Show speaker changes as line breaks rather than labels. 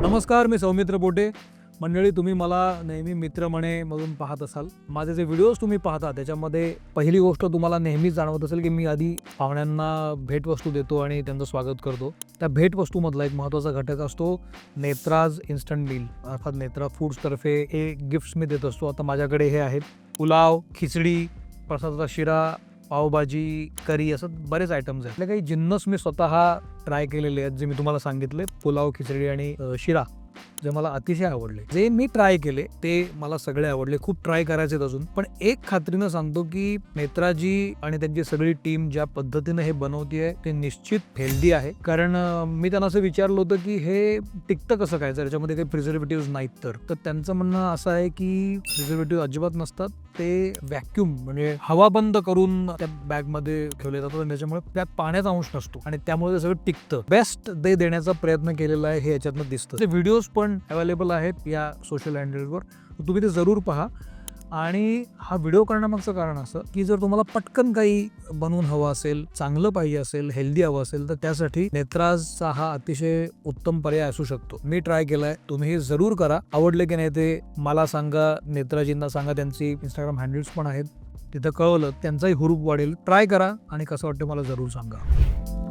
नमस्कार, मी सौमित्र पोटे. मंडळी, तुम्ही मला नेहमी मित्र म्हणून पाहत असाल. माझे जे व्हिडिओज तुम्ही पाहता त्याच्यामध्ये पहिली गोष्ट तुम्हाला नेहमीच जाणवत असेल की मी आधी पाहुण्यांना भेटवस्तू देतो आणि त्यांचं स्वागत करतो. त्या भेटवस्तूमधला एक महत्त्वाचा घटक असतो नेत्राज इन्स्टंट मील, अर्थात नेत्रा फूड्सतर्फे हे गिफ्ट्स मी देत असतो. आता माझ्याकडे हे आहेत पुलाव, खिचडी, प्रसादाचा शिरा, पावभाजी, करी, असं बरेच आयटम्स आहेत. आपले काही जिन्नस मी स्वतः ट्राय केलेले आहेत, जे मी तुम्हाला सांगितले. पुलाव, खिचडी आणि शिरा जे मला अतिशय आवडले. जे मी ट्राय केले ते मला सगळे आवडले. खूप ट्राय करायचे अजून, पण एक खात्रीनं सांगतो की नेत्राजी आणि त्यांची सगळी टीम ज्या पद्धतीने हे बनवतीये ते निश्चित हेल्दी आहे. कारण मी त्यांना असं विचारलं होतं की हे टिकतं कसं काय, जर याच्यामध्ये काही प्रिझर्वेटिव्ह नाहीत तर त्यांचं म्हणणं असं आहे की प्रिझर्वेटिव्ह अजिबात नसतात. ते व्हॅक्यूम म्हणजे हवा बंद करून त्या बॅगमध्ये ठेवले जातात आणि त्याच्यामुळे त्यात पाण्याचा अंश नसतो आणि त्यामुळे ते सगळं टिकतं. बेस्ट दे देण्याचा प्रयत्न केलेला आहे हे याच्यातनं दिसतं. ते व्हिडिओज पण अवेलेबल आहेत या सोशल हँडलवर, तुम्ही ते जरूर पहा. आणि हा व्हिडिओ करण्यामागचं कारण असं की जर तुम्हाला पटकन काही बनवून हवं असेल, चांगलं पाहिजे असेल, हेल्दी हवं असेल, तर त्यासाठी नेत्राजचा हा अतिशय उत्तम पर्याय असू शकतो. मी ट्राय केलाय, तुम्ही हे जरूर करा. आवडले की नाही ते मला सांगा, नेत्राजींना सांगा. त्यांची इंस्टाग्राम हँडल्स पण आहेत, तिथं कळवलं त्यांचाही हुरूप वाढेल. ट्राय करा आणि कसं वाटतं मला जरूर सांगा.